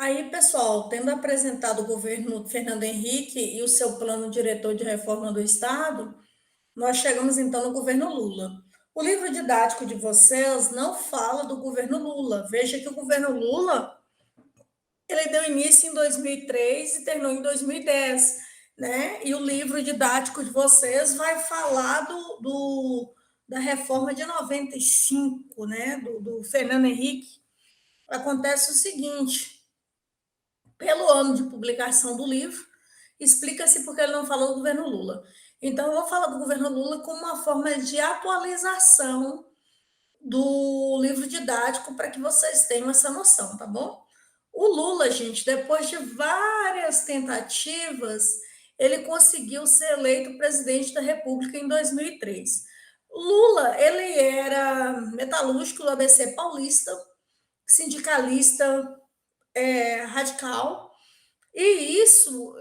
Aí, pessoal, tendo apresentado o governo Fernando Henrique e o seu plano diretor de reforma do Estado, nós chegamos então no governo Lula. O livro didático de vocês não fala do governo Lula. Veja que o governo Lula ele deu início em 2003 e terminou em 2010, né? E o livro didático de vocês vai falar da reforma de 95, né? Do Fernando Henrique. Acontece o seguinte: pelo ano de publicação do livro, explica-se porque ele não falou do governo Lula. Então, eu vou falar do governo Lula como uma forma de atualização do livro didático para que vocês tenham essa noção, tá bom? O Lula, gente, depois de várias tentativas, ele conseguiu ser eleito presidente da República em 2003. Lula, ele era metalúrgico do ABC Paulista, sindicalista radical, e isso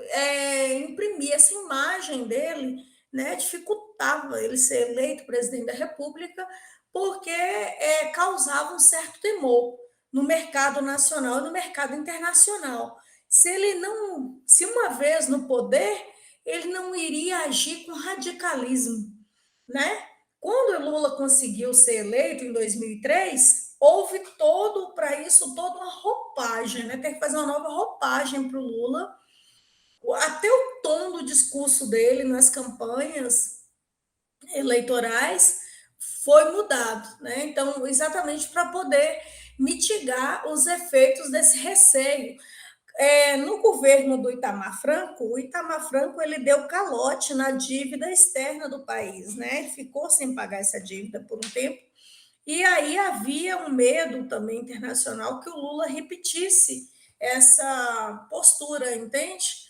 imprimia essa imagem dele, né, dificultava ele ser eleito presidente da República, porque causava um certo temor no mercado nacional e no mercado internacional. Se uma vez no poder, ele não iria agir com radicalismo, né? Quando o Lula conseguiu ser eleito em 2003, houve todo para isso toda uma roupagem, né? Tem que fazer uma nova roupagem para o Lula. Até o tom do discurso dele nas campanhas eleitorais foi mudado, né? Então, exatamente para poder mitigar os efeitos desse receio. No governo do Itamar Franco, o Itamar Franco ele deu calote na dívida externa do país, né? Ele ficou sem pagar essa dívida por um tempo. E aí havia um medo também internacional que o Lula repetisse essa postura, entende?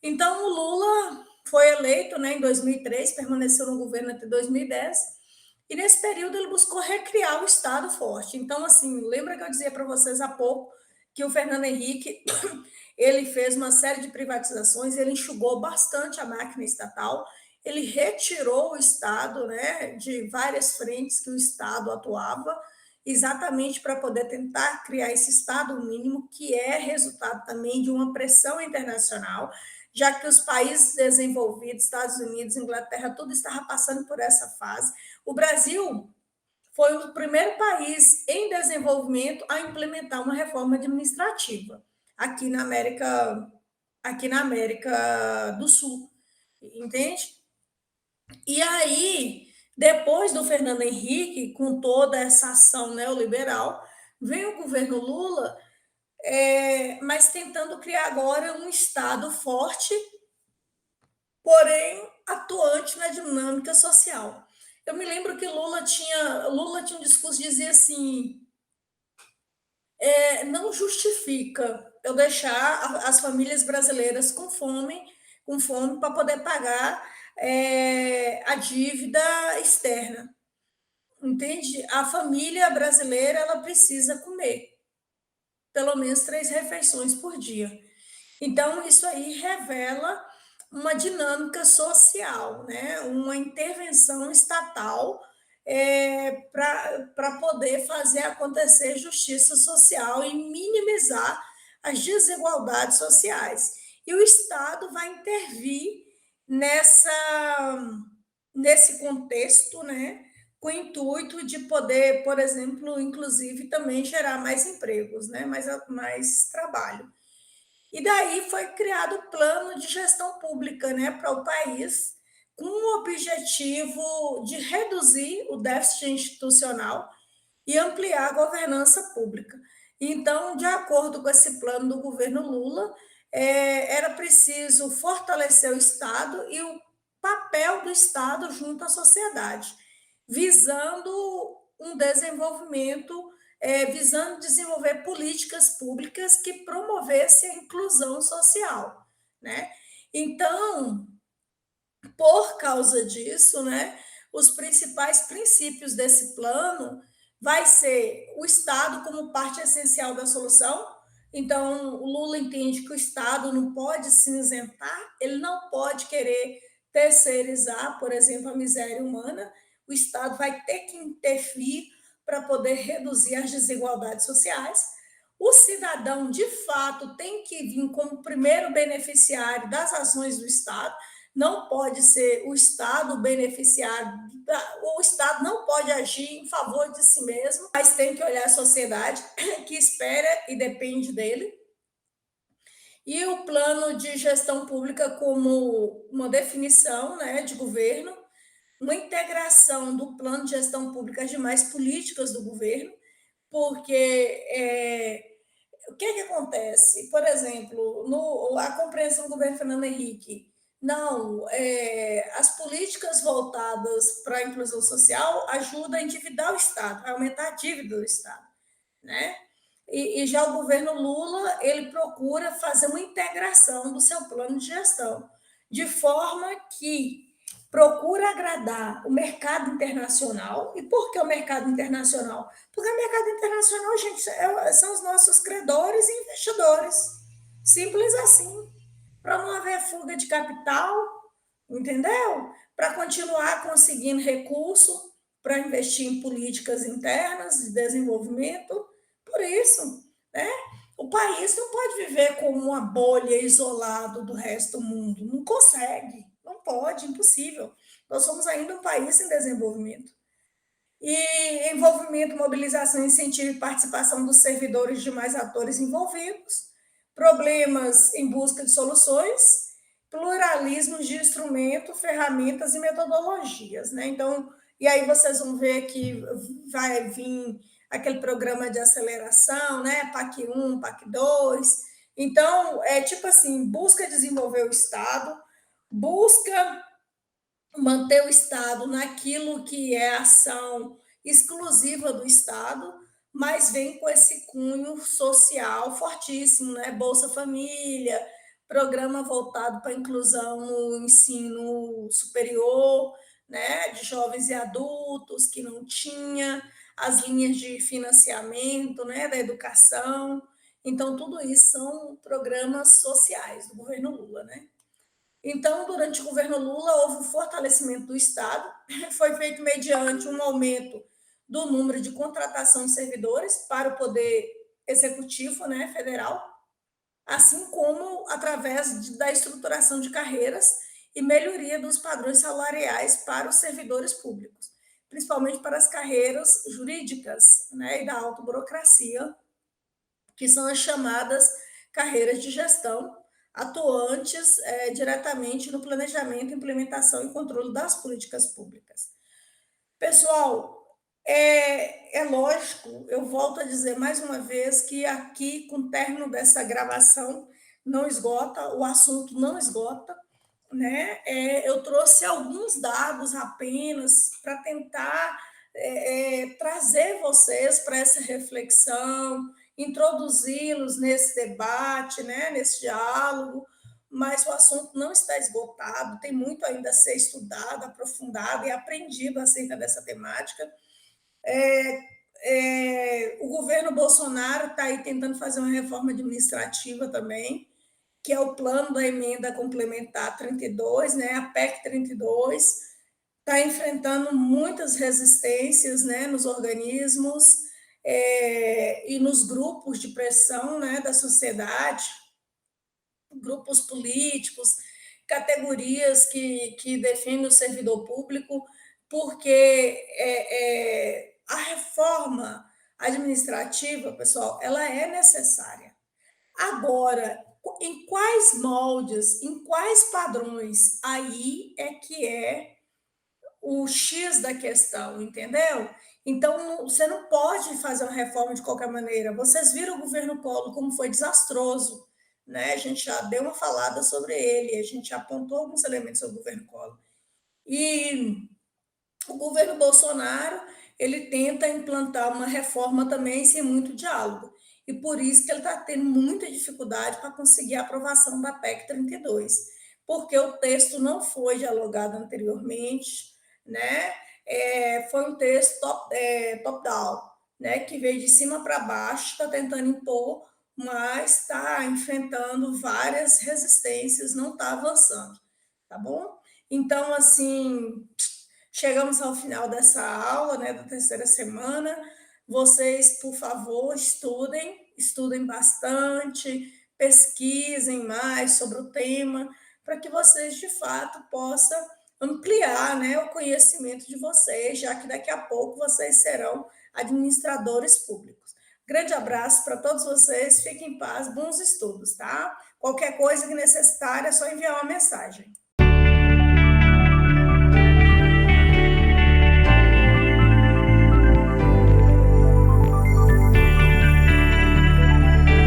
Então, o Lula foi eleito, né, em 2003, permaneceu no governo até 2010, e nesse período ele buscou recriar o Estado forte. Então, assim, lembra que eu dizia para vocês há pouco que o Fernando Henrique ele fez uma série de privatizações, ele enxugou bastante a máquina estatal, ele retirou o Estado, né, de várias frentes que o Estado atuava, exatamente para poder tentar criar esse Estado mínimo, que é resultado também de uma pressão internacional, já que os países desenvolvidos, Estados Unidos, Inglaterra, tudo estava passando por essa fase. O Brasil foi o primeiro país em desenvolvimento a implementar uma reforma administrativa aqui na América do Sul, entende? E aí, depois do Fernando Henrique, com toda essa ação neoliberal, vem o governo Lula, mas tentando criar agora um Estado forte, porém atuante na dinâmica social. Eu me lembro que Lula tinha um discurso que dizia assim: não justifica eu deixar as famílias brasileiras com fome para poder pagar a dívida externa. Entende? A família brasileira ela precisa comer pelo menos 3 refeições por dia. Então, isso aí revela uma dinâmica social, né? Uma intervenção estatal para poder fazer acontecer justiça social e minimizar as desigualdades sociais. E o Estado vai intervir nesse contexto, né? Com o intuito de poder, por exemplo, inclusive também gerar mais empregos, né? Mais trabalho. E daí foi criado o plano de gestão pública, né, para o país, com o objetivo de reduzir o déficit institucional e ampliar a governança pública. Então, de acordo com esse plano do governo Lula, era preciso fortalecer o Estado e o papel do Estado junto à sociedade, visando um desenvolvimento, visando desenvolver políticas públicas que promovessem a inclusão social, né? Então, por causa disso, né, os principais princípios desse plano vai ser o Estado como parte essencial da solução. Então, o Lula entende que o Estado não pode se isentar, ele não pode querer terceirizar, por exemplo, a miséria humana. O Estado vai ter que intervir para poder reduzir as desigualdades sociais. O cidadão, de fato, tem que vir como primeiro beneficiário das ações do Estado, não pode ser o Estado beneficiário, o Estado não pode agir em favor de si mesmo, mas tem que olhar a sociedade que espera e depende dele. E o plano de gestão pública como uma definição, né, de governo, uma integração do plano de gestão pública às demais políticas do governo, porque o que acontece? Por exemplo, a compreensão do governo Fernando Henrique, não, as políticas voltadas para a inclusão social ajudam a endividar o Estado, a aumentar a dívida do Estado, né? E já o governo Lula, ele procura fazer uma integração do seu plano de gestão, de forma que procura agradar o mercado internacional. E por que o mercado internacional? Porque o mercado internacional, gente, são os nossos credores e investidores. Simples assim. Para não haver fuga de capital, entendeu? Para continuar conseguindo recurso para investir em políticas internas de desenvolvimento. Por isso, né? O país não pode viver como uma bolha isolado do resto do mundo. Não consegue, não pode, impossível. Nós somos ainda um país em desenvolvimento. E envolvimento, mobilização, incentivo e participação dos servidores e demais atores envolvidos, problemas em busca de soluções, pluralismo de instrumento, ferramentas e metodologias, né? Então, e aí vocês vão ver que vai vir aquele programa de aceleração, né? PAC 1, PAC 2. Então, é tipo assim, busca desenvolver o Estado, busca manter o Estado naquilo que é ação exclusiva do Estado, mas vem com esse cunho social fortíssimo, né? Bolsa Família, programa voltado para a inclusão no ensino superior, né? De jovens e adultos que não tinha, as linhas de financiamento, né? Da educação. Então, tudo isso são programas sociais do governo Lula, né? Então, durante o governo Lula, houve um fortalecimento do Estado, foi feito mediante um aumento do número de contratação de servidores para o Poder Executivo, né, federal, assim como através da estruturação de carreiras e melhoria dos padrões salariais para os servidores públicos, principalmente para as carreiras jurídicas, né, e da alta burocracia, que são as chamadas carreiras de gestão, atuantes diretamente no planejamento, implementação e controle das políticas públicas. Pessoal, é lógico, eu volto a dizer mais uma vez que aqui, com o término dessa gravação, não esgota, o assunto não esgota, né? Eu trouxe alguns dados apenas para tentar trazer vocês para essa reflexão, introduzi-los nesse debate, né? Nesse diálogo, mas o assunto não está esgotado, tem muito ainda a ser estudado, aprofundado e aprendido acerca dessa temática. O governo Bolsonaro está aí tentando fazer uma reforma administrativa também, que é o plano da emenda complementar 32, né, a PEC 32, está enfrentando muitas resistências, né, nos organismos e nos grupos de pressão, né, da sociedade, grupos políticos, categorias que defendem o servidor público, porque a reforma administrativa, pessoal, ela é necessária. Agora, em quais moldes, em quais padrões, aí é que é o X da questão, entendeu? Então, você não pode fazer uma reforma de qualquer maneira. Vocês viram o governo Collor como foi desastroso, né? A gente já deu uma falada sobre ele, a gente já apontou alguns elementos sobre o governo Collor. E o governo Bolsonaro, ele tenta implantar uma reforma também sem muito diálogo. E por isso que ele está tendo muita dificuldade para conseguir a aprovação da PEC 32, porque o texto não foi dialogado anteriormente, né? Foi um texto top-down, né? Que veio de cima para baixo, está tentando impor, mas está enfrentando várias resistências, não está avançando, tá bom? Então, assim, chegamos ao final dessa aula, né, da terceira semana. vocês, por favor, estudem bastante, pesquisem mais sobre o tema, para que vocês, de fato, possam ampliar, né, o conhecimento de vocês, já que daqui a pouco vocês serão administradores públicos. Grande abraço para todos vocês, fiquem em paz, bons estudos, tá? Qualquer coisa que necessitar é só enviar uma mensagem.